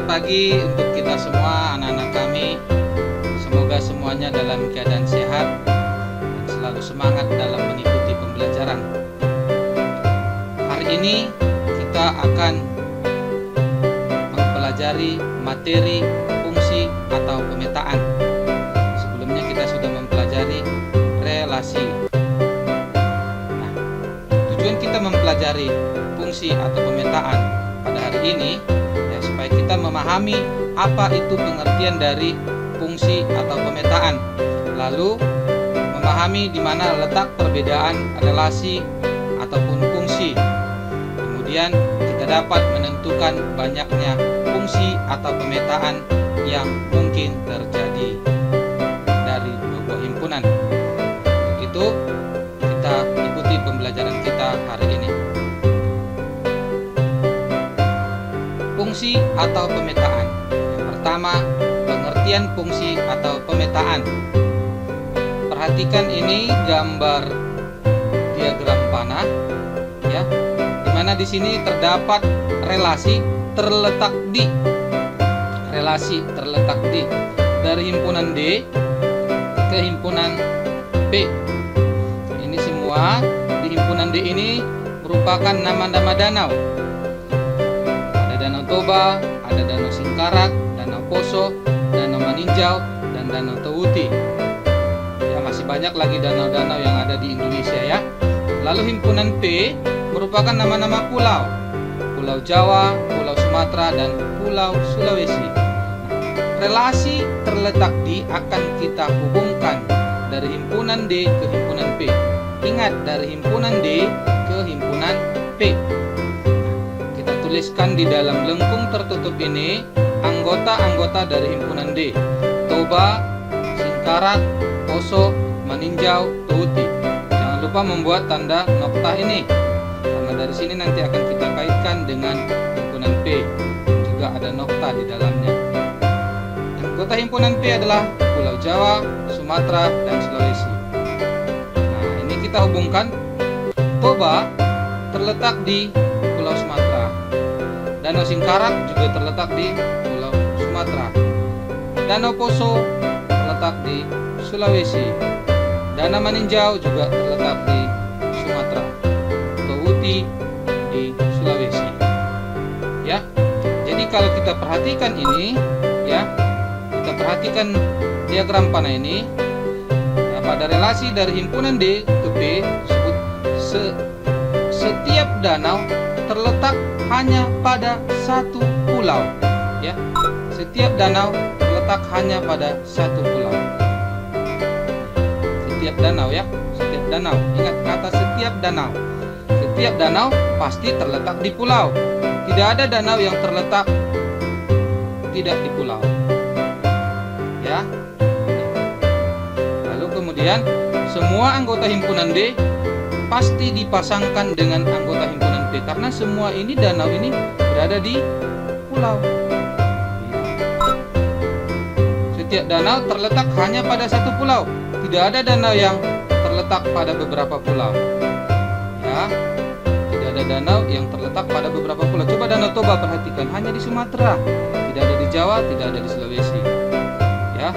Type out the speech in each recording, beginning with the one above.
pagi untuk kita semua, anak-anak kami. Semoga semuanya dalam keadaan sehat dan selalu semangat dalam mengikuti pembelajaran. Hari ini kita akan mempelajari materi fungsi atau pemetaan. Sebelumnya kita sudah mempelajari relasi. Nah, tujuan kita mempelajari fungsi atau pemetaan pada hari ini ya, supaya kita memahami apa itu pengertian dari fungsi atau pemetaan, lalu memahami di mana letak perbedaan relasi ataupun fungsi. Kemudian kita dapat menentukan banyaknya fungsi atau pemetaan yang mungkin terjadi dari dua buah himpunan. Untuk itu kita ikuti pembelajaran kita hari ini. Fungsi atau pemetaan. Yang pertama, pengertian fungsi atau pemetaan. Perhatikan ini gambar diagram panah ya, di mana di sini terdapat relasi terletak di dari himpunan D ke himpunan P. Ini semua di himpunan D ini merupakan nama-nama danau. Danau Toba, ada Danau Singkarak, Danau Poso, Danau Maninjau, dan Danau Teuti. Ya, masih banyak lagi danau-danau yang ada di Indonesia ya. Lalu himpunan P merupakan nama-nama pulau. Pulau Jawa, Pulau Sumatera, dan Pulau Sulawesi. Relasi terletak di akan kita hubungkan dari himpunan D ke himpunan P. Ingat, dari himpunan D ke himpunan P. Tuliskan di dalam lengkung tertutup ini anggota-anggota dari himpunan D: Toba, Singkarak, Poso, Maninjau, Teuti. Jangan lupa membuat tanda nokta ini, karena dari sini nanti akan kita kaitkan dengan himpunan P. Juga ada nokta di dalamnya. Anggota himpunan P adalah Pulau Jawa, Sumatera, dan Sulawesi. Nah, ini kita hubungkan. Toba terletak di Pulau Sumatera. Danau Singkarak juga terletak di Pulau Sumatera. Danau Poso terletak di Sulawesi. Danau Maninjau juga terletak di Sumatera. Teuti di Sulawesi. Ya. Jadi kalau kita perhatikan ini, ya, kita perhatikan diagram panah ini. Ya, pada relasi dari himpunan D ke P tersebut, setiap danau terletak hanya pada satu pulau ya. Setiap danau terletak hanya pada satu pulau. Setiap danau ya, setiap danau. Ingat kata setiap danau. Setiap danau pasti terletak di pulau. Tidak ada danau yang terletak tidak di pulau. Ya. Lalu kemudian semua anggota himpunan D pasti dipasangkan dengan anggota himpunan P, karena semua ini danau ini berada di pulau. Setiap danau terletak hanya pada satu pulau. Tidak ada danau yang terletak pada beberapa pulau. Ya, tidak ada danau yang terletak pada beberapa pulau. Coba Danau Toba perhatikan, hanya di Sumatera. Tidak ada di Jawa, tidak ada di Sulawesi. Ya,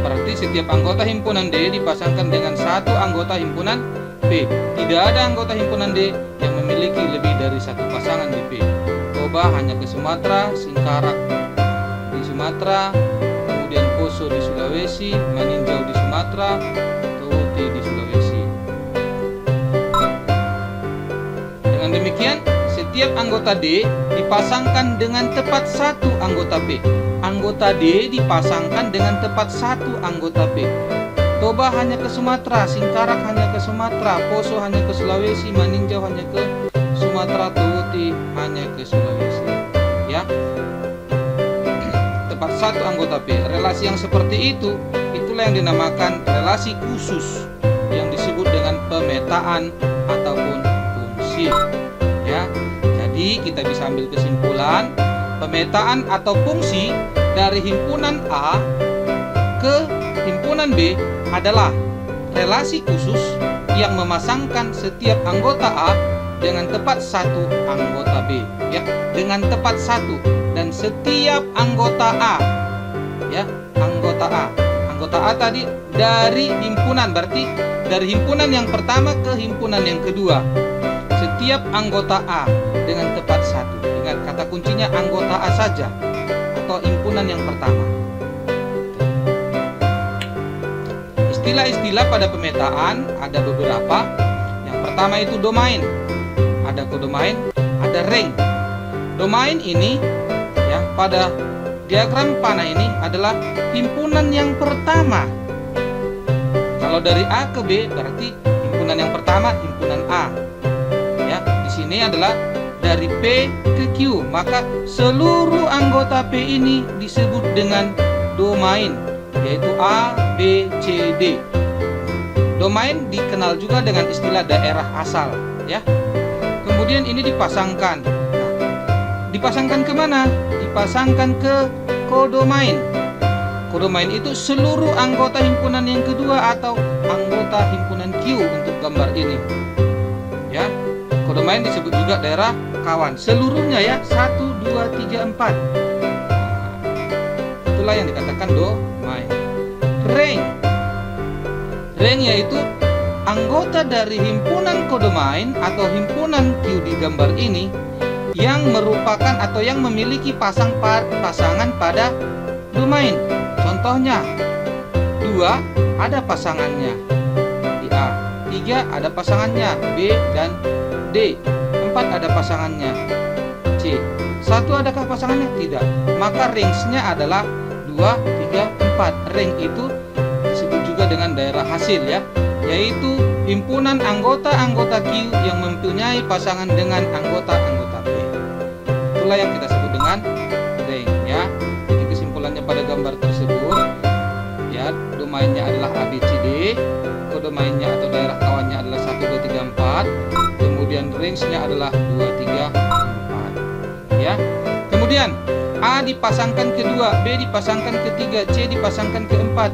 berarti setiap anggota himpunan D dipasangkan dengan satu anggota himpunan P. Tidak ada anggota himpunan D yang memiliki lebih dari satu pasangan di P. Toba hanya ke Sumatera, Singkarak di Sumatera, kemudian Poso di Sulawesi, Maninjau di Sumatera, Teuti di Sulawesi. Dengan demikian, setiap anggota D dipasangkan dengan tepat satu anggota P. Anggota D dipasangkan dengan tepat satu anggota P. Toba hanya ke Sumatera, Singkarak hanya ke Sumatera, Poso hanya ke Sulawesi, Maninjau hanya ke Sumatera, Teuti hanya ke Sulawesi. Ya, tepat satu anggota P. Relasi yang seperti itu, itulah yang dinamakan relasi khusus, yang disebut dengan pemetaan ataupun fungsi. Ya, jadi kita bisa ambil kesimpulan, pemetaan atau fungsi dari himpunan A ke himpunan B adalah relasi khusus yang memasangkan setiap anggota A dengan tepat satu anggota B, ya, dengan tepat satu. dan setiap anggota A. Ya, anggota A. Anggota A tadi dari himpunan, berarti dari himpunan yang pertama ke himpunan yang kedua. Setiap anggota A dengan tepat satu. Ingat, kata kuncinya anggota A saja atau himpunan yang pertama. Istilah-istilah pada pemetaan ada beberapa. Yang pertama itu domain. Ada kodomain, ada ring. Domain ini ya pada diagram panah ini adalah himpunan yang pertama. Kalau dari A ke B berarti himpunan yang pertama himpunan A. Ya, di sini adalah dari P ke Q, maka seluruh anggota P ini disebut dengan domain, yaitu A, B, C, D. Domain dikenal juga dengan istilah daerah asal, ya. Kemudian ini dipasangkan. Nah, dipasangkan kemana? Dipasangkan ke kodomain. Kodomain itu seluruh anggota himpunan yang kedua atau anggota himpunan Q untuk gambar ini. Ya, kodomain disebut juga daerah kawan. Seluruhnya ya, 1, 2, 3, 4. Itulah yang dikatakan domain. Ring. Ring yaitu anggota dari himpunan kodomain atau himpunan Q di gambar ini yang merupakan atau yang memiliki pasangan pada domain. Contohnya 2 ada pasangannya di A, 3 ada pasangannya B dan D, 4 ada pasangannya C, 1 adakah pasangannya? Tidak. Maka ringsnya adalah 2, 3, 4. Ring itu disebut juga dengan daerah hasil ya, yaitu himpunan anggota-anggota Q yang mempunyai pasangan dengan anggota-anggota B. Itulah yang kita sebut dengan ring ya. Jadi kesimpulannya pada gambar tersebut ya, domainnya adalah ABCD, kodomainnya atau daerah kawannya adalah 1, 2, 3, 4, kemudian ringsnya adalah 2, 3, 4 ya. Kemudian A dipasangkan ke 2, B dipasangkan ke 3, C dipasangkan ke 4,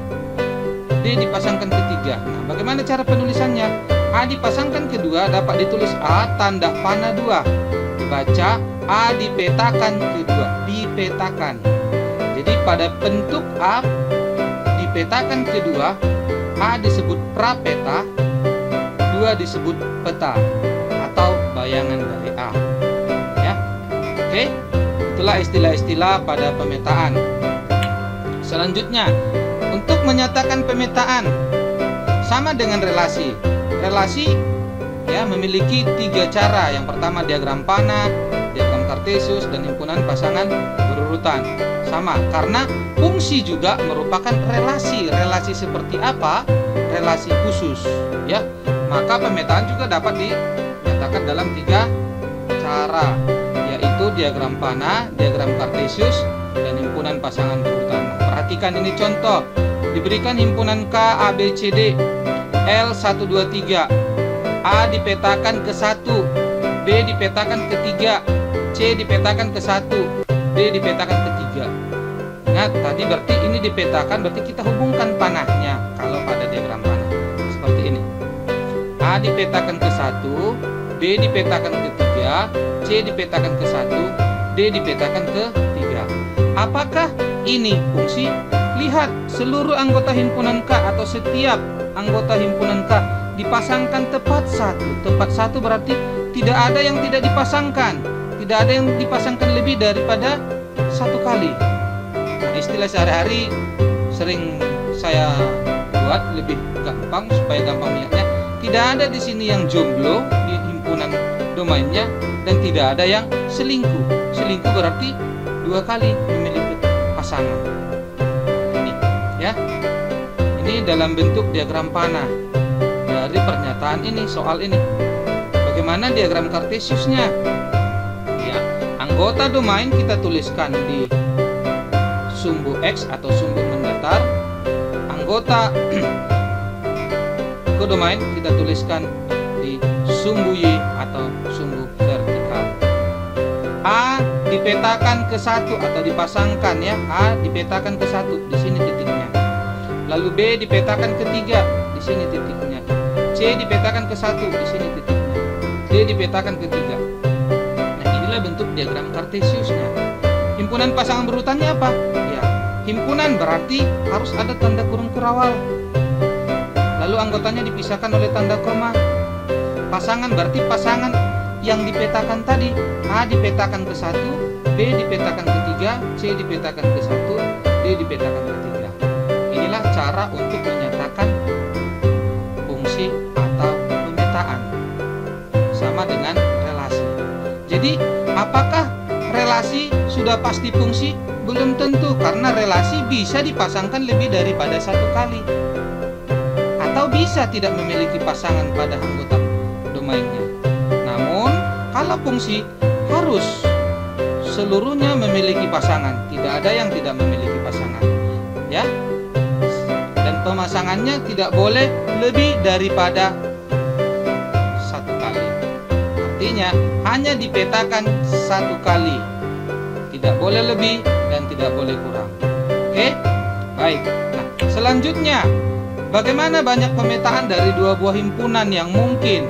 D dipasangkan ke 3. Nah, bagaimana cara penulisannya? A dipasangkan ke 2 dapat ditulis A tanda panah 2. Dibaca A dipetakan ke 2, dipetakan. Jadi pada bentuk A dipetakan ke 2, A disebut prapeta, 2 disebut peta atau bayangan dari A. Ya. Oke. Itulah istilah-istilah pada pemetaan. Selanjutnya, untuk menyatakan pemetaan sama dengan relasi. Relasi ya memiliki 3 cara. Yang pertama diagram panah, diagram kartesius, dan himpunan pasangan berurutan. Sama, karena fungsi juga merupakan relasi. Relasi seperti apa? Relasi khusus, ya. Maka pemetaan juga dapat dinyatakan dalam 3 cara, yaitu diagram panah, diagram kartesius, dan himpunan pasangan berurutan. Perhatikan ini contoh. Diberikan himpunan K, A, B, C, D, L 1, 2, 3. A dipetakan ke 1, B dipetakan ke 3, C dipetakan ke 1, D dipetakan ke 3. Ingat, tadi berarti ini dipetakan, berarti kita hubungkan panahnya kalau pada diagram panah. Seperti ini. A dipetakan ke 1, B dipetakan ke 3, C dipetakan ke 1, D dipetakan ke 3. Apakah ini fungsi? Lihat, seluruh anggota himpunan K atau setiap anggota himpunan K dipasangkan tepat 1. Tepat 1 berarti tidak ada yang tidak dipasangkan. Tidak ada yang dipasangkan lebih daripada 1 kali. Nah, istilah sehari-hari sering saya buat lebih gampang supaya gampang ingatnya. Tidak ada di sini yang jomblo di himpunan domainnya dan tidak ada yang selingkuh. Selingkuh berarti 2 kali memiliki pasangan. Ya, ini dalam bentuk diagram panah dari pernyataan ini, soal ini. Bagaimana diagram kartesiusnya? Ya, anggota domain kita tuliskan di sumbu X atau sumbu mendatar. Anggota kodomain kita tuliskan di sumbu Y atau sumbu vertikal. A dipetakan ke 1 atau dipasangkan ya, A dipetakan ke 1, di sini titiknya. Lalu B dipetakan ke 3, di sini titiknya. C dipetakan ke 1, di sini titiknya. D dipetakan ke 3. Nah, inilah bentuk diagram kartesiusnya. Himpunan pasangan berurutannya apa? Ya, himpunan berarti harus ada tanda kurung kurawal. Lalu anggotanya dipisahkan oleh tanda koma. Pasangan berarti pasangan yang dipetakan tadi. A dipetakan ke 1, B dipetakan ke 3, C dipetakan ke 1, D dipetakan ke 3. Inilah cara untuk menyatakan fungsi atau pemetaan. Sama dengan relasi. Jadi, apakah relasi sudah pasti fungsi? Belum tentu, karena relasi bisa dipasangkan lebih daripada satu kali. Atau bisa tidak memiliki pasangan pada anggota domainnya. Namun, kalau fungsi harus seluruhnya memiliki pasangan. Tidak ada yang tidak memiliki pasangan. Ya. Dan pemasangannya tidak boleh lebih daripada satu kali. Artinya, hanya dipetakan satu kali. Tidak boleh lebih dan tidak boleh kurang. Oke? Baik. Nah, selanjutnya, bagaimana banyak pemetaan dari dua buah himpunan yang mungkin?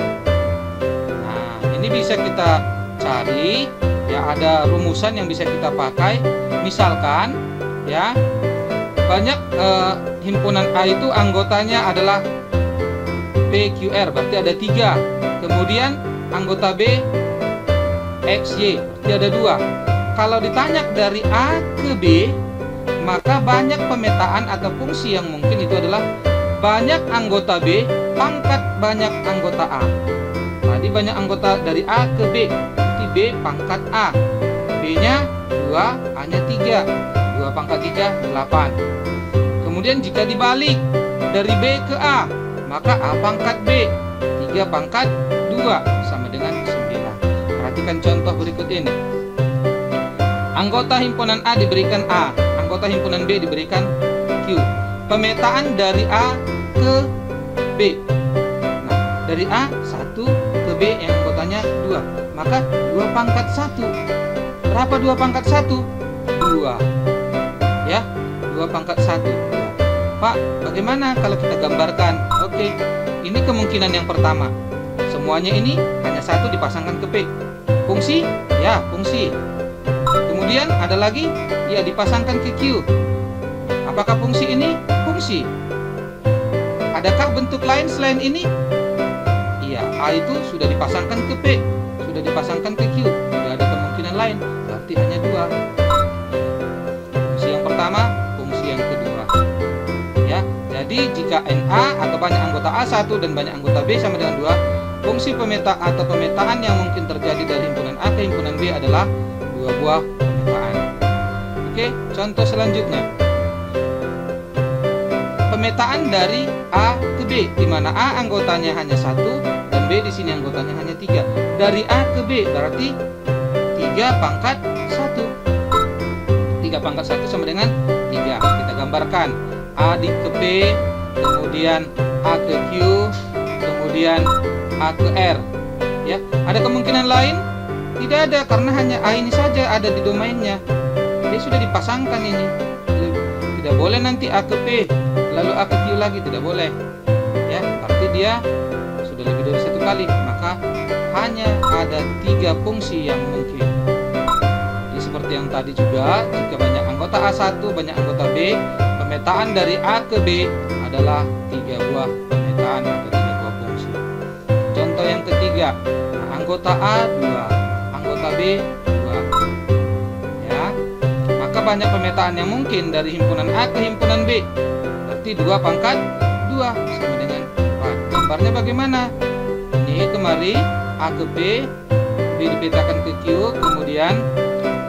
Nah, ini bisa kita cari, ya, ada rumusan yang bisa kita pakai. Misalkan, ya, banyak himpunan A itu anggotanya adalah PQR, berarti ada 3. Kemudian anggota B XY, berarti ada 2. Kalau ditanya dari A ke B, maka banyak pemetaan atau fungsi yang mungkin itu adalah banyak anggota B pangkat banyak anggota A. Tadi banyak anggota dari A ke B, berarti B pangkat A. B-nya 2, A-nya 3. 2 pangkat 3, 8. Kemudian jika dibalik dari B ke A, maka A pangkat B. 3 pangkat 2 sama dengan 9. Perhatikan contoh berikut ini. Anggota himpunan A diberikan A, anggota himpunan B diberikan Q. Pemetaan dari A ke B. Nah, dari A 1 ke B yang anggotanya 2. Maka 2 pangkat 1. Berapa 2 pangkat 1? 2. Ya, 2 pangkat 1. Pak, bagaimana kalau kita gambarkan? Oke, ini kemungkinan yang pertama. Semuanya ini hanya 1 dipasangkan ke P. Fungsi? Ya, fungsi. Kemudian ada lagi, ya, dipasangkan ke Q. Apakah fungsi ini? Fungsi. Adakah bentuk lain selain ini? Iya, A itu sudah dipasangkan ke P, sudah dipasangkan ke Q. Tidak ada kemungkinan lain, berarti hanya 2. Fungsi yang pertama, fungsi yang kedua. Ya, jadi jika NA atau banyak anggota A1 dan banyak anggota B sama dengan 2, fungsi pemetaan atau pemetaan yang mungkin terjadi dari himpunan A ke himpunan B adalah 2 buah pemetaan. Oke, contoh selanjutnya. Pemetaan dari A ke B, di mana A anggotanya hanya 1 dan B di sini anggotanya hanya 3. Dari A ke B berarti 3 pangkat 1. 3 pangkat 1 sama dengan 3. Kita gambarkan. A di ke P, kemudian A ke Q, kemudian A ke R. Ya, ada kemungkinan lain? Tidak ada, karena hanya A ini saja ada di domainnya. Dia sudah dipasangkan ini. Tidak boleh nanti A ke P, lalu A ke Q lagi, tidak boleh. Ya, berarti dia sudah lebih dari 1 kali. Maka hanya ada 3 fungsi yang mungkin. Jadi seperti yang tadi juga, jika banyak anggota A1, banyak anggota B, pemetaan dari A ke B adalah 3 buah pemetaan atau 3 buah fungsi. Contoh yang ketiga, anggota A 2, anggota B 2. Ya, maka banyak pemetaan yang mungkin dari himpunan A ke himpunan B. Berarti 2 pangkat 2 sama dengan 4. Gambarnya bagaimana? Ini kemari A ke B, B dipetakan ke Q, kemudian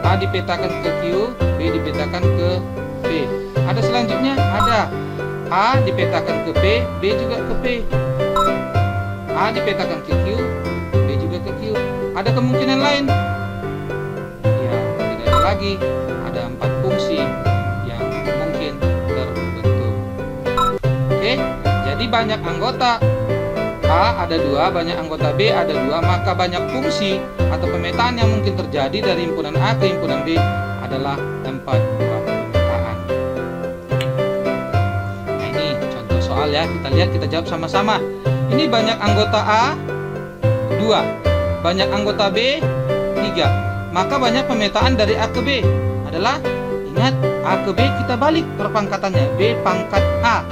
A dipetakan ke Q, B dipetakan ke P. Ada selanjutnya? Ada. A dipetakan ke P, B juga ke P. A dipetakan ke Q, B juga ke Q. Ada kemungkinan lain? Ya, tidak ada lagi. Ada 4 fungsi yang mungkin terbentuk. Oke, jadi banyak anggota A ada 2, banyak anggota B ada 2, maka banyak fungsi atau pemetaan yang mungkin terjadi dari himpunan A ke himpunan B adalah 4 buah pemetaan. Nah, ini contoh soal ya, kita lihat, kita jawab sama-sama. Ini banyak anggota A 2, banyak anggota B 3, maka banyak pemetaan dari A ke B adalah, ingat, A ke B kita balik perpangkatannya. B pangkat A.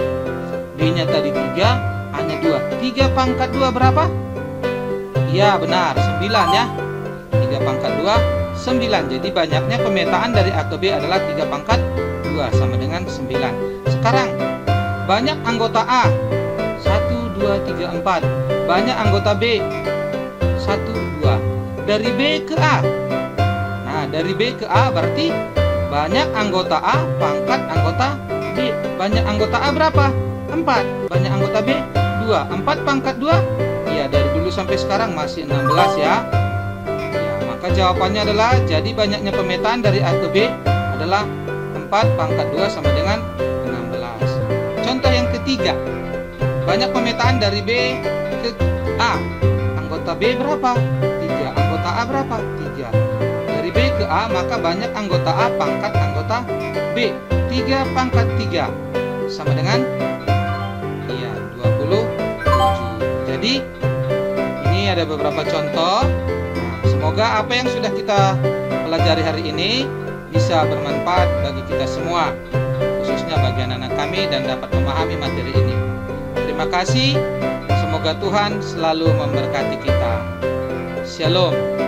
B-nya tadi 3, A-nya 2. 3 pangkat 2 berapa? Iya benar, 9 ya. 3 pangkat 2, 9. Jadi banyaknya pemetaan dari A ke B adalah 3 pangkat 2 sama dengan 9. Sekarang, banyak anggota A. 1, 2, 3, 4. Banyak anggota B. 1, 2. Dari B ke A. Nah, dari B ke A berarti banyak anggota A pangkat anggota B. Banyak anggota A berapa? 4. Banyak anggota B? 2. 4 pangkat 2? Ya, dari dulu sampai sekarang masih 16 ya. Ya, maka jawabannya adalah, jadi banyaknya pemetaan dari A ke B adalah 4 pangkat 2 sama dengan 16. Contoh yang ketiga. Banyak pemetaan dari B ke A. Anggota B berapa? 3. Anggota A berapa? 3. Dari B ke A, maka banyak anggota A pangkat anggota B. 3 pangkat 3 sama dengan 27. Jadi ini ada beberapa contoh. Nah, semoga apa yang sudah kita pelajari hari ini bisa bermanfaat bagi kita semua, khususnya bagi anak-anak kami, dan dapat memahami materi ini. Terima kasih. Semoga Tuhan selalu memberkati kita. Shalom.